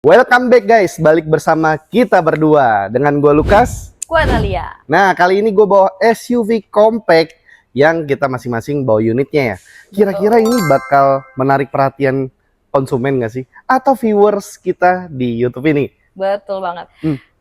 Welcome back guys, balik bersama kita berdua dengan gue Lukas. Gue Analia. Nah kali ini gue bawa SUV compact yang kita masing-masing bawa unitnya ya. Kira-kira ini bakal menarik perhatian konsumen gak sih? Atau viewers kita di YouTube ini? Betul banget.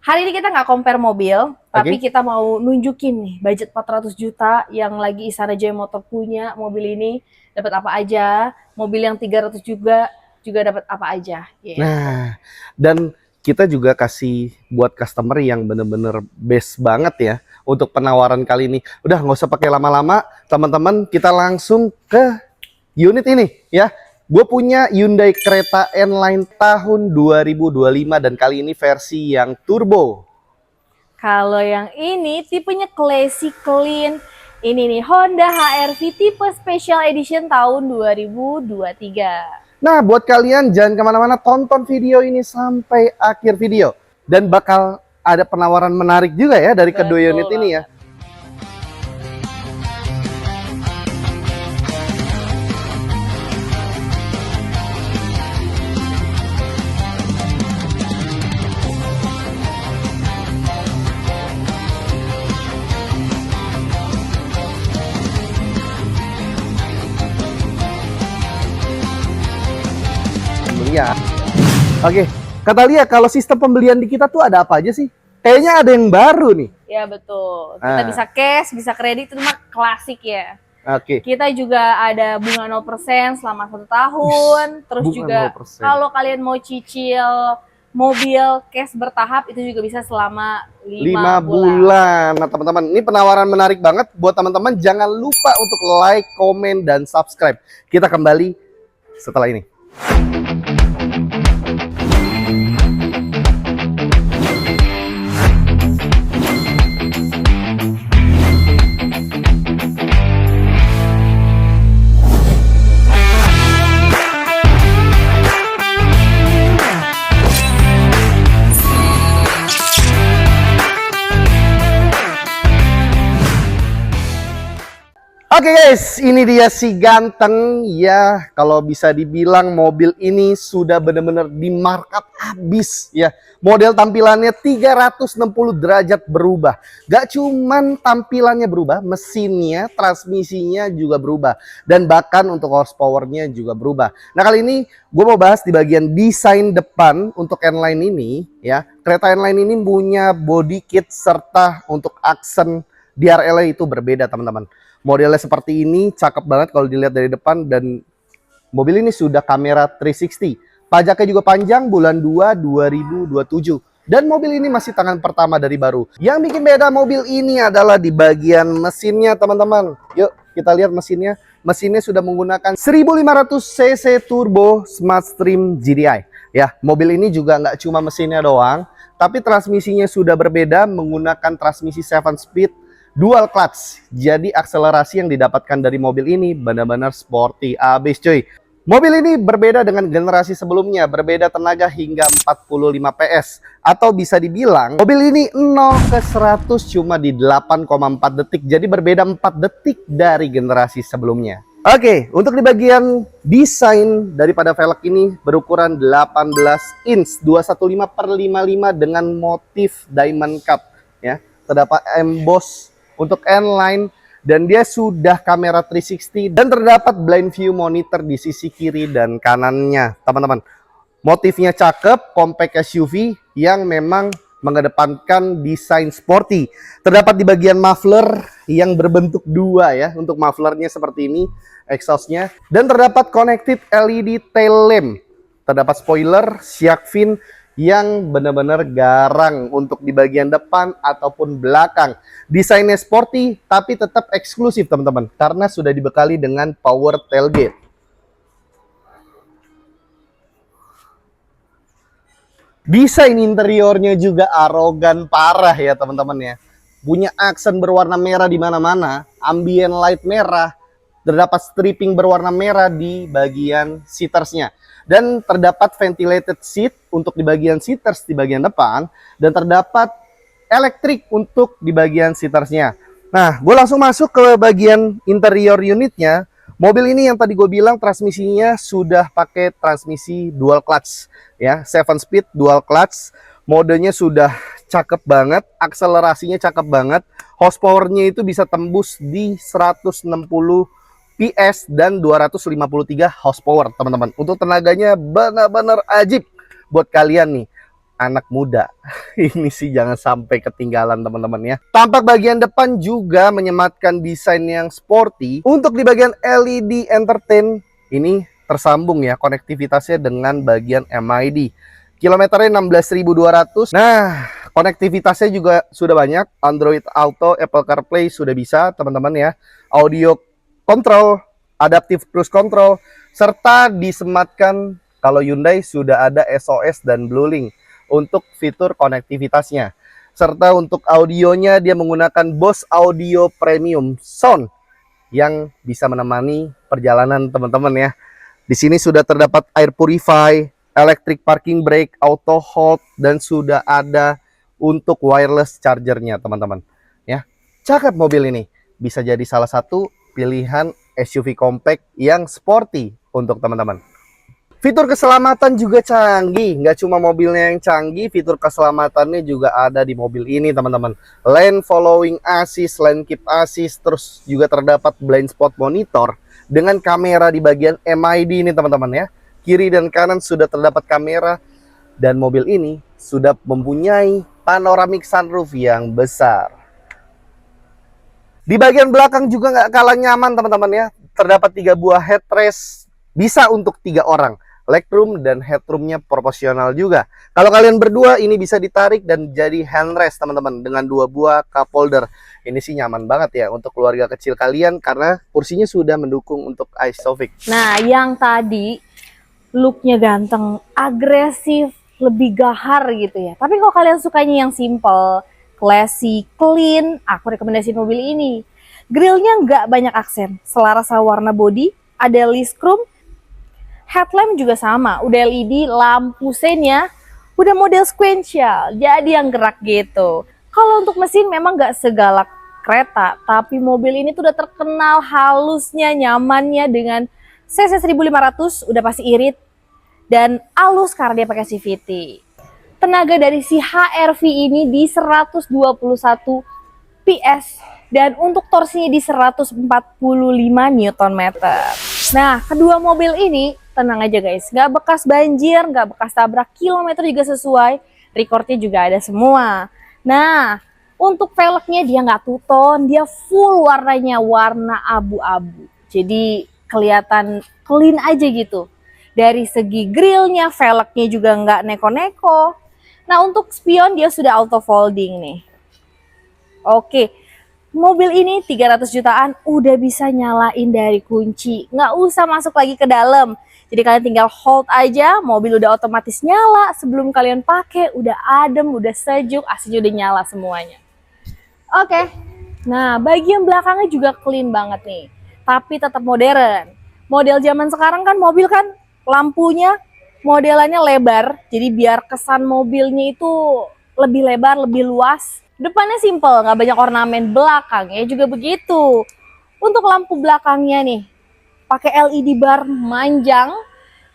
Hari ini kita nggak compare mobil, tapi kita mau nunjukin nih budget 400 juta yang lagi Istana Jaya Motor punya mobil ini dapat apa aja, mobil yang 300 juga dapat apa aja. Yeah. Nah, dan kita juga kasih buat customer yang bener-bener best banget ya untuk penawaran kali ini. Udah nggak usah pakai lama-lama, teman-teman, kita langsung ke unit ini ya. Gue punya Hyundai Creta N-Line tahun 2025 dan kali ini versi yang turbo. Kalau yang ini tipenya classy clean. Ini nih Honda HR-V tipe Special Edition tahun 2023. Nah, buat kalian jangan kemana-mana, tonton video ini sampai akhir video. Dan bakal ada penawaran menarik juga ya dari kedua unit ini ya. Ya. Oke, kata Lia, kalau sistem pembelian di kita tuh ada apa aja sih? Kayaknya ada yang baru nih. Ya betul. Kita bisa cash, bisa kredit, itu mah klasik ya. Oke. Kita juga ada bunga 0% selama 1 tahun. Terus juga 0%. Kalau kalian mau cicil mobil cash bertahap itu juga bisa selama 5 bulan. Nah teman-teman, ini penawaran menarik banget buat teman-teman. Jangan lupa untuk like, komen, dan subscribe. Kita kembali setelah ini. Oke guys, ini dia si ganteng ya. Kalau bisa dibilang mobil ini sudah benar-benar di markup habis ya. Model tampilannya 360 derajat berubah. Gak cuman tampilannya berubah, mesinnya, transmisinya juga berubah. Dan bahkan untuk horsepowernya juga berubah. Nah kali ini gue mau bahas di bagian desain depan untuk N-Line ini ya. Creta N-Line ini punya body kit serta untuk aksen DRL itu berbeda teman-teman. Modelnya seperti ini, cakep banget kalau dilihat dari depan, dan mobil ini sudah kamera 360. Pajaknya juga panjang, bulan 2 2027. Dan mobil ini masih tangan pertama dari baru. Yang bikin beda mobil ini adalah di bagian mesinnya teman-teman. Yuk kita lihat mesinnya. Mesinnya sudah menggunakan 1500 cc turbo Smartstream GDI. Ya, mobil ini juga nggak cuma mesinnya doang, tapi transmisinya sudah berbeda menggunakan transmisi 7 speed dual clutch. Jadi akselerasi yang didapatkan dari mobil ini benar-benar sporty abis cuy. Mobil ini berbeda dengan generasi sebelumnya, berbeda tenaga hingga 45 PS. Atau bisa dibilang mobil ini 0 ke 100 cuma di 8,4 detik. Jadi berbeda 4 detik dari generasi sebelumnya. Oke, untuk di bagian desain daripada velg ini berukuran 18 inch 215/55 dengan motif diamond cup ya. Terdapat emboss untuk N-Line, dan dia sudah kamera 360 dan terdapat blind view monitor di sisi kiri dan kanannya teman-teman. Motifnya cakep, compact SUV yang memang mengedepankan desain sporty. Terdapat di bagian muffler yang berbentuk 2 ya, untuk mufflernya seperti ini exhaustnya, dan terdapat connected LED tail lamp. Terdapat spoiler shark fin yang benar-benar garang untuk di bagian depan ataupun belakang. Desainnya sporty tapi tetap eksklusif teman-teman, karena sudah dibekali dengan power tailgate. Desain interiornya juga arogan parah ya teman-teman ya. Punya aksen berwarna merah di mana-mana, ambient light merah, terdapat stripping berwarna merah di bagian seatersnya. Dan terdapat ventilated seat untuk di bagian seaters di bagian depan, dan terdapat elektrik untuk di bagian seatersnya. Nah, gue langsung masuk ke bagian interior unitnya. Mobil ini yang tadi gue bilang transmisinya sudah pakai transmisi dual clutch ya, 7 speed dual clutch. Modenya sudah cakep banget, akselerasinya cakep banget. Horsepower-nya itu bisa tembus di 160 PS dan 253 horsepower, teman-teman. Untuk tenaganya benar-benar ajib buat kalian nih, anak muda. Ini sih jangan sampai ketinggalan, teman-teman ya. Tampak bagian depan juga menyematkan desain yang sporty. Untuk di bagian LED entertain ini tersambung ya konektivitasnya dengan bagian MID. Kilometernya 16.200. Nah, konektivitasnya juga sudah banyak. Android Auto, Apple CarPlay sudah bisa, teman-teman ya. Audio control, adaptive cruise control, serta disematkan kalau Hyundai sudah ada SOS dan BlueLink untuk fitur konektivitasnya. Serta untuk audionya dia menggunakan Bose Audio Premium Sound yang bisa menemani perjalanan teman-teman ya. Di sini sudah terdapat air purify, electric parking brake, auto hold, dan sudah ada untuk wireless chargernya, teman-teman. Ya, cakep mobil ini. Bisa jadi salah satu pilihan SUV compact yang sporty untuk teman-teman. Fitur keselamatan juga canggih, nggak cuma mobilnya yang canggih, fitur keselamatannya juga ada di mobil ini, teman-teman. Lane following assist, lane keep assist, terus juga terdapat blind spot monitor dengan kamera di bagian MID ini, teman-teman ya. Kiri dan kanan sudah terdapat kamera, dan mobil ini sudah mempunyai panoramic sunroof yang besar. Di bagian belakang juga nggak kalah nyaman, teman-teman ya. Terdapat 3 buah headrest, bisa untuk 3 orang. Legroom dan headroomnya proporsional juga. Kalau kalian berdua ini bisa ditarik dan jadi handrest, teman-teman, dengan 2 buah cup holder. Ini sih nyaman banget ya untuk keluarga kecil kalian karena kursinya sudah mendukung untuk isofix. Nah, yang tadi looknya ganteng, agresif, lebih gahar gitu ya. Tapi kalau kalian sukanya yang simple, classy, clean, aku rekomendasiin mobil ini. Grillnya nggak banyak aksen, selaras sama warna body, ada list chrome, headlamp juga sama, udah LED, lampu seinnya udah model sequential, jadi yang gerak gitu. Kalau untuk mesin memang nggak segalak kereta, tapi mobil ini tuh udah terkenal halusnya, nyamannya dengan cc 1500, udah pasti irit dan halus karena dia pakai CVT. Tenaga dari si HR-V ini di 121 PS dan untuk torsinya di 145 Nm. Nah, kedua mobil ini tenang aja guys, nggak bekas banjir, nggak bekas tabrak, kilometer juga sesuai, recordnya juga ada semua. Nah, untuk velgnya dia nggak two-tone, dia full warnanya warna abu-abu. Jadi kelihatan clean aja gitu. Dari segi grillnya, velgnya juga nggak neko-neko. Nah, untuk spion dia sudah auto folding nih. Oke, mobil ini 300 jutaan udah bisa nyalain dari kunci. Nggak usah masuk lagi ke dalam. Jadi kalian tinggal hold aja, mobil udah otomatis nyala. Sebelum kalian pakai, udah adem, udah sejuk, AC-nya udah nyala semuanya. Oke, nah bagian belakangnya juga clean banget nih. Tapi tetap modern. Model zaman sekarang kan mobil kan lampunya modelannya lebar, jadi biar kesan mobilnya itu lebih lebar, lebih luas. Depannya simple, nggak banyak ornamen, belakangnya juga begitu. Untuk lampu belakangnya nih, pakai LED bar manjang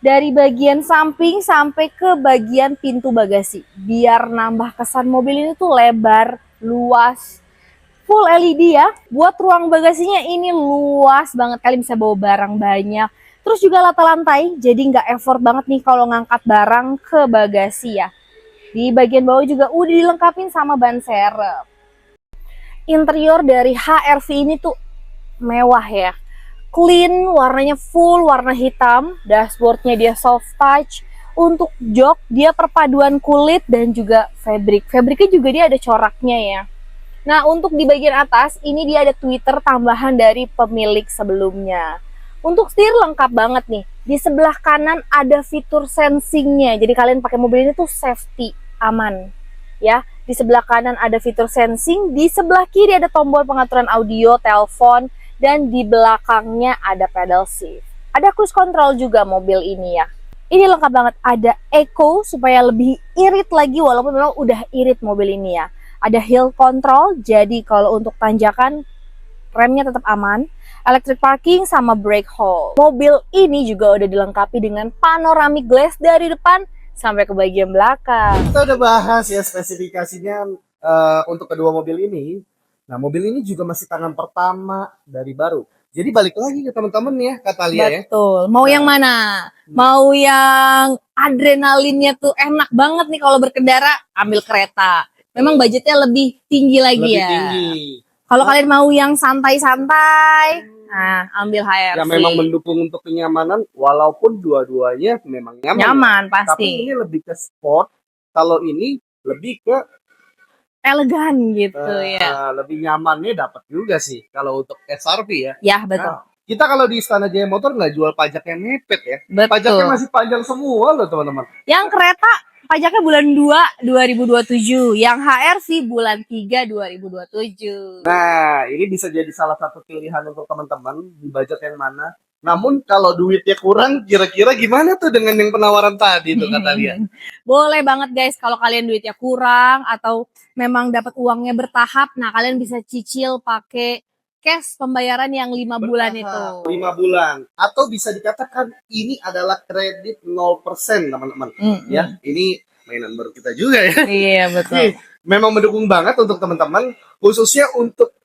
dari bagian samping sampai ke bagian pintu bagasi. Biar nambah kesan mobil ini tuh lebar, luas, full LED ya. Buat ruang bagasinya ini luas banget, kalian bisa bawa barang banyak. Terus juga lata lantai, jadi nggak effort banget nih kalau ngangkat barang ke bagasi ya. Di bagian bawah juga udah dilengkapin sama ban serep. Interior dari HR-V ini tuh mewah ya. Clean, warnanya full warna hitam. Dashboardnya dia soft touch. Untuk jok dia perpaduan kulit dan juga fabric. Fabriknya juga dia ada coraknya ya. Nah, untuk di bagian atas ini dia ada tweeter tambahan dari pemilik sebelumnya. Untuk setir lengkap banget nih. Di sebelah kanan ada fitur sensingnya. Jadi kalian pakai mobil ini tuh safety, aman. Ya, di sebelah kanan ada fitur sensing, di sebelah kiri ada tombol pengaturan audio, telepon, dan di belakangnya ada pedal shift. Ada cruise control juga mobil ini ya. Ini lengkap banget, ada eco supaya lebih irit lagi walaupun memang udah irit mobil ini ya. Ada hill control, jadi kalau untuk tanjakan remnya tetap aman. electric parking sama brake hold. Mobil ini juga udah dilengkapi dengan panoramic glass dari depan sampai ke bagian belakang. Kita udah bahas ya spesifikasinya untuk kedua mobil ini. Nah, mobil ini juga masih tangan pertama dari baru. Jadi balik lagi ke teman-teman ya, kata Lia ya. Betul. Mau yang mana? Mau yang adrenalinnya tuh enak banget nih kalau berkendara, ambil kereta. Memang budgetnya lebih tinggi lagi Lebih ya. tinggi. Kalau kalian mau yang santai-santai, nah ambil HRV. Ya memang mendukung untuk kenyamanan, walaupun dua-duanya memang nyaman. Nyaman Tapi pasti. ini lebih ke sport, kalau ini lebih ke Elegan gitu ya. lebih nyamannya dapat juga sih kalau untuk SRV ya. Ya betul. Nah, kita kalau di Istana Jaya Motor nggak jual pajak yang mepet ya. Betul. Pajaknya masih panjang semua loh teman-teman. Yang kereta pajaknya bulan 2 2027, yang HRV bulan 3 2027. Nah, ini bisa jadi salah satu pilihan untuk teman-teman di budget yang mana. Namun kalau duitnya kurang, kira-kira gimana tuh dengan yang penawaran tadi tuh kata dia? Boleh banget guys, kalau kalian duitnya kurang atau memang dapat uangnya bertahap, nah kalian bisa cicil pakai cash pembayaran yang 5 bulan itu. 5 bulan. Atau bisa dikatakan ini adalah kredit 0% teman-teman. Ya, ini mainan baru kita juga ya. Iya betul. Nih, memang mendukung banget untuk teman-teman, khususnya untuk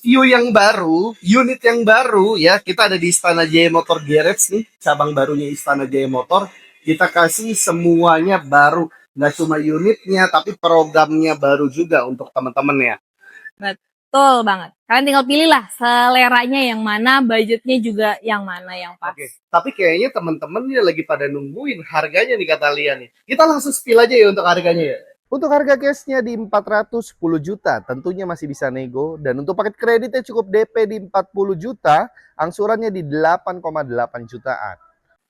view yang baru, unit yang baru ya. Kita ada di Istana Jaya Motor Garage nih, cabang barunya Istana Jaya Motor. Kita kasih semuanya baru, nggak cuma unitnya, tapi programnya baru juga untuk teman-teman ya. Betul banget. Kalian tinggal pilih lah seleranya yang mana, budgetnya juga yang mana yang pas. Oke. Tapi kayaknya teman-teman nih lagi pada nungguin harganya nih kata Lia nih. Kita langsung spill aja ya untuk harganya ya. Untuk harga cashnya di 410 juta, tentunya masih bisa nego. Dan untuk paket kreditnya cukup DP di 40 juta, angsurannya di 8,8 jutaan.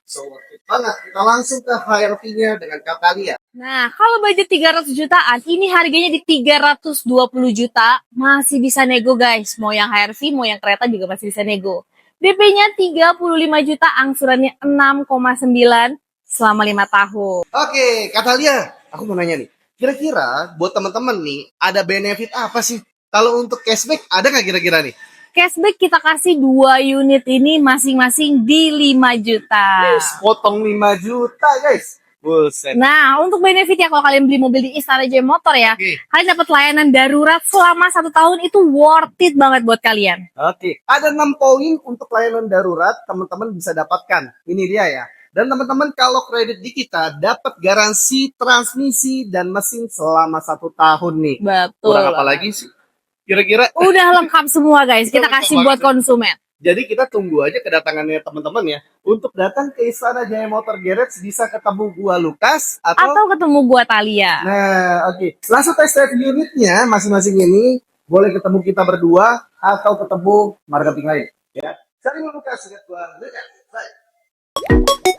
So, worth it banget. Kita langsung ke HRV-nya dengan kata Lia. Nah, kalau budget 300 jutaan, ini harganya di 320 juta, masih bisa nego guys. Mau yang HRV, mau yang kereta juga masih bisa nego. DP-nya 35 juta, angsurannya 6,9 selama 5 tahun. Oke, kata Lia, aku mau nanya nih. Kira-kira buat teman-teman nih, ada benefit apa sih? Kalau untuk cashback, ada nggak kira-kira nih? Cashback kita kasih 2 unit ini masing-masing di 5 juta. Yes, potong 5 juta guys. Buset. Nah, untuk benefitnya kalau kalian beli mobil di Istana Jaya Motor ya, kalian dapat layanan darurat selama 1 tahun, itu worth it banget buat kalian. Oke, ada 6 poin untuk layanan darurat teman-teman bisa dapatkan. Ini dia ya. Dan teman-teman kalau kredit di kita dapat garansi transmisi dan mesin selama 1 tahun nih. Betul. Kurang apa lagi sih? Kira-kira udah lengkap semua guys, kita kasih buat konsumen. Jadi kita tunggu aja kedatangannya teman-teman ya. Untuk datang ke Istana Jaya Motor Garage bisa ketemu gua Lukas atau ketemu gua Thalia. Nah, oke. Langsung test drive unitnya masing-masing ini. Boleh ketemu kita berdua atau ketemu marketing lain ya. Saya Lukas, gua Lukas. Bye.